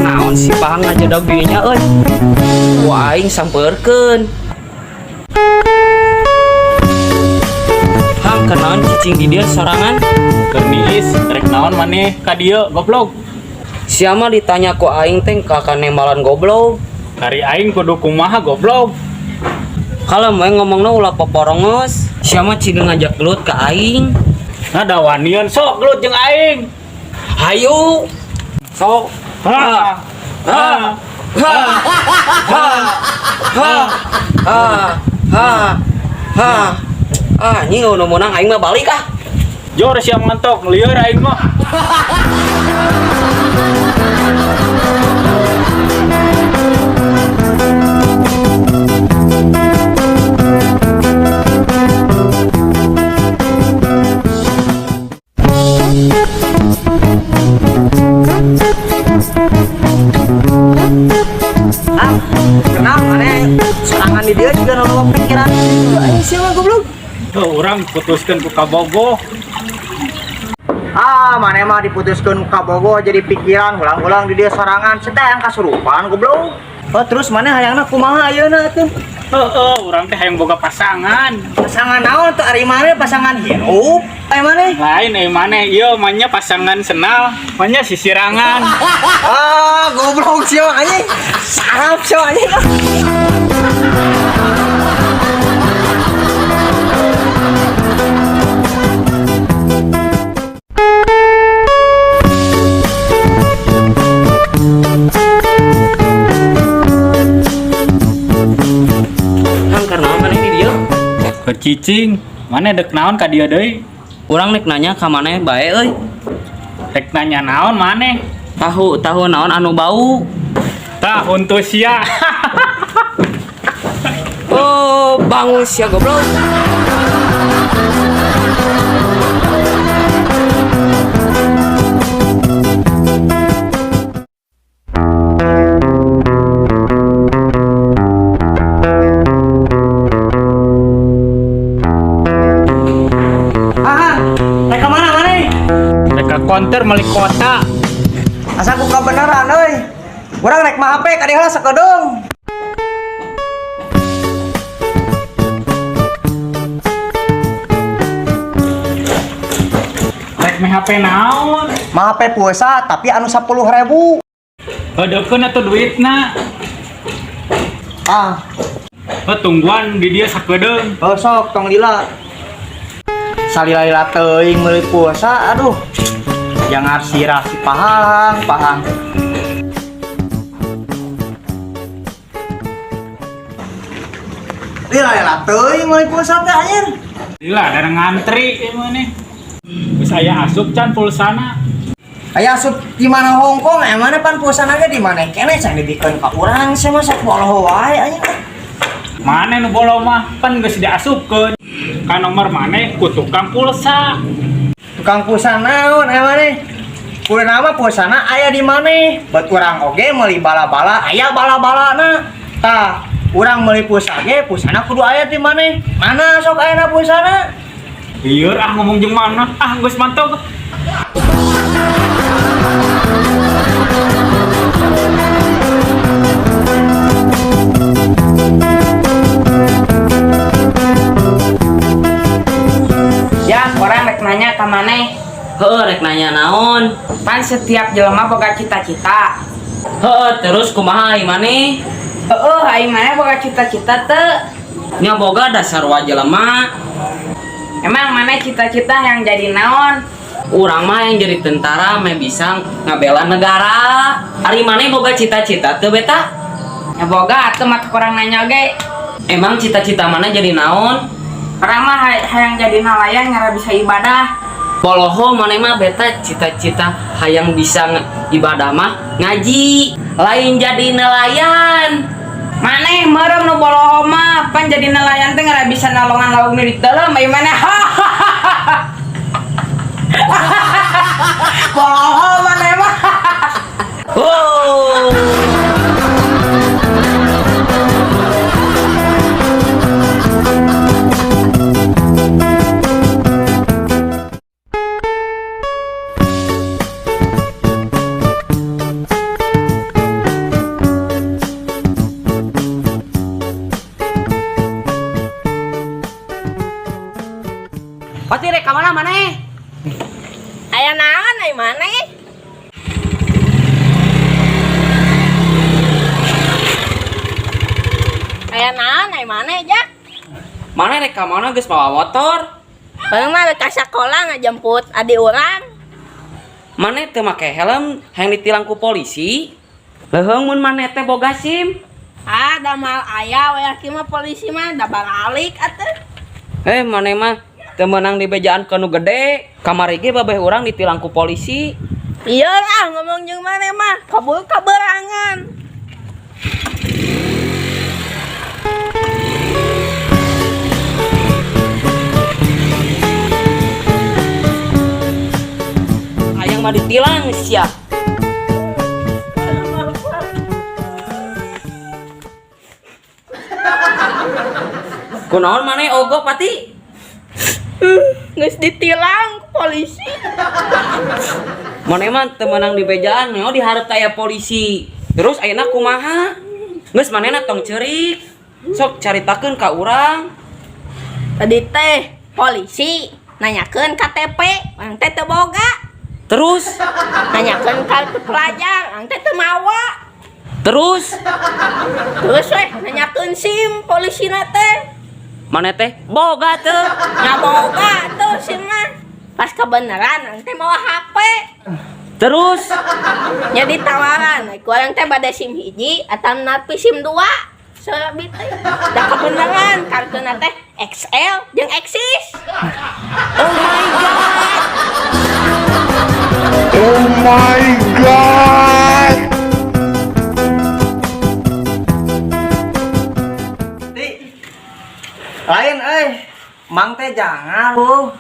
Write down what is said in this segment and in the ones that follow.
Naon si Pang aja dogenya euy. Ku aing sampeurkeun. Hang kenaon cicing di dia sorangan? Kerniis, rek naon maneh ka dieu goblok. Siapa ditanya ku aing teh kakak nembalan goblok. Kari aing kudu kumaha goblok. Kalau mau ngomongna ulah poporongos. Siapa cina ngajak gelut ke aing? Ngadawanian sok gelut jeung aing. Hayu. Sok. Ha. Ha. Ha. Ha. Ha. Ha. Ha. Ha. Ah, nyiu nu meunang aing mah balik ah. Jor siap ngantok lieur aing mah. Kenapa maneh serangan di dia juga nolong pikiran. Aing siapa goblok? Orang putuskeun ku kabogoh. Maneh mah diputuskeun ka Bogo jadi pikiran ulang-ulang di dia sorangan sedang kasurupan goblok. Terus maneh hayangna kumaha ayeuna atuh? Urang teh hayang boga pasangan. Pasangan naon teu ari maneh pasangan hirup? Aya maneh? Lain maneh ieu mah nya pasangan senal, mah nya sisirangan. Goblok sia anjing. Sarap sia anjing. Cicing, mana dek naon ka dia deui? Urang nek nanya ka maneh bae euy. Dek nanya naon maneh? Tahu naon anu bau. Tah untuk sia. Oh, bangun sia goblok. Konter meuli kota. Asa ku kabeneran euy. Urang rek mah HP ka diheula sakedung. Rek mah HP naon? Mah HP pulsa tapi anu 10.000. Heudeukeun atuh duitna. Tungguan di dia sakedeung. Sok tong lila. Salila-lila teuing meuli pulsa aduh. Jangan sirah si pahang. Lila teuing meuli pulsa teh anjir. Lila ada ngantri ieu mah nih. Geus aya asup can pulsana. Aya asup di mana Hongkong mana pan pulsana ge di mana keneh can dibikeun ka urang sia mah sak boloho wae anjir. Mane nu bolo mah pan geus diasupkeun. Ka nomor maneh ku tukang pulsa. Tukang pulsa naon maneh? Kudu nama pulsana aya di maneh? Bet urang oge meuli bala-bala aya bala-balana. Tah, urang meuli pulsa ge pulsana kudu aya di maneh? Mana sok aya pulsana? Lieur ngomong jeung mana? Geus mantog. Ya, orang rek nanya ka maneh. Heueuh rek nanya naon? Pan setiap jelema boga cita-cita. Heueuh terus kumaha ieu maneh? Aing maneh boga cita-cita teu? Nya boga dasar wajelema. Emang maneh cita-cita yang jadi naon? Urang mah yang jadi tentara mah bisa ngabela negara. Ari maneh boga cita-cita teu beta? Ya boga atuh mah kurang nanya ge. Emang cita-cita mana jadi naon? Orang mah hayang jadi nelayan ngara bisa ibadah. Poloho maneh mah beta cita-cita hayang bisa ibadah mah ngaji, lain jadi nelayan. Maneh meureum nu boloho mah pan jadi nelayan teh ngara bisa nolongan lauk nu di teuleum ieu maneh. Boloho maneh mah. Oh. Pati rek ka mana maneh? Aya naon ai maneh? Aya naon ai maneh Jak? Maneh rek ka mana geus bawa motor? Paling mah ka sakola ngajemput adik urang. Maneh teu make helm hayang ditilang ku polisi? Leuheung mun maneh teh boga SIM. Ah, da mal aya we aki mah polisi mah da balik atuh. Maneh mah teu meunang di bejaan kanu gede. Kamari ge babeh urang ditilang ku polisi. Iya lah ngomong jeung maneh mah kabul kaberangan. Hayang mah ditilang sia. Kunaon maneh ogo pati? Geus ditilang ku polisi. Maneh mah teu meunang di bejaan nyaho dihareup aya polisi. Terus ayeuna kumaha? Geus manehna tong ceurik. Sok caritakeun ka urang. Tadi teh polisi nanyakeun KTP, urang teh teu boga. Terus Nanyakeun kartu pelajar, urang teh teu mawa. terus Terus weh nanyakeun SIM polisina teh. maneh teh boga teu. Nya boga tuh SIM mah. Pas kebenaran urang teh mawa HP. Terus Nya ditawaran, ku urang teh bade SIM hiji atawa nepi SIM 2. Sabi teh. Da kebenaran kartuna teh XL jeung Axis. oh my god. Oh my god! Ti. Lain Mang teh jangan lu.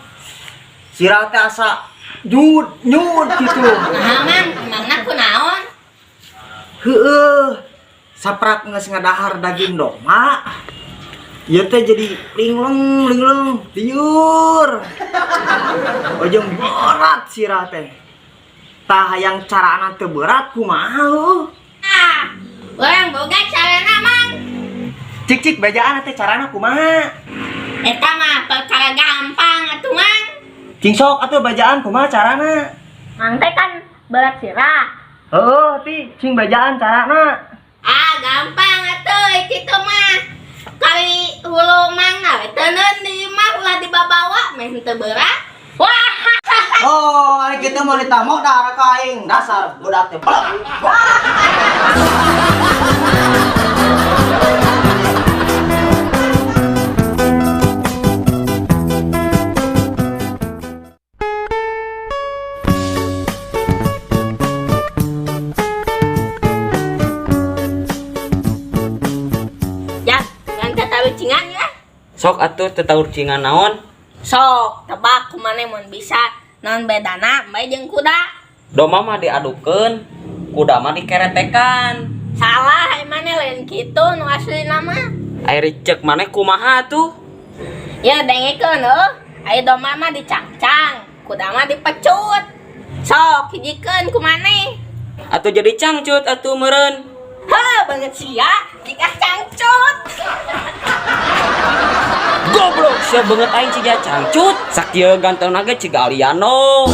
Sirah teh asa nyut gitu. Nah, Mang, emangna kunaon? Heueuh. Saprak geus ngadahar daging domba. Ieu teh jadi lingleng, liur. Ojong berat sirah teh. Tah hayang carana teu berat kumaha lu? Ah, urang boga carana, Mang. Cik bejaan teh carana kumaha? Eta mah perkara gampang atuh, Mang. Cing sok atuh bejaan kumaha carana? Mang teh kan berat sirah. Heueuh ti cing bejaan carana. Ah, gampang atuh kitu mah. Kali hulu Mang na teuneun di mah ulah dibabawa meh teu berat. Wah. Oh, ari kitu mah ditamok da kaing dasar budak teh. Ya, kan teh lucingan ya. Sok atuh teu tahu cingan naon? Sok, tebak kumaneh mun bisa. Naon bedana bae jeung kuda? Domba mah diadukeun, kuda mah dikeretekan. Salah emane lain kitu nu aslina mah. Air cek maneh kumaha tuh? Ya dengekeun aya domba mah dicangcang, kuda mah dipecut. Sok hijikeun kumaneh. Atuh jadi cangcut atuh meureun. Ha, banget sia, jika cangcut. Goblok sia beungeut aing ciga cangcut. Sakieu gantengna ge ciga Aliano.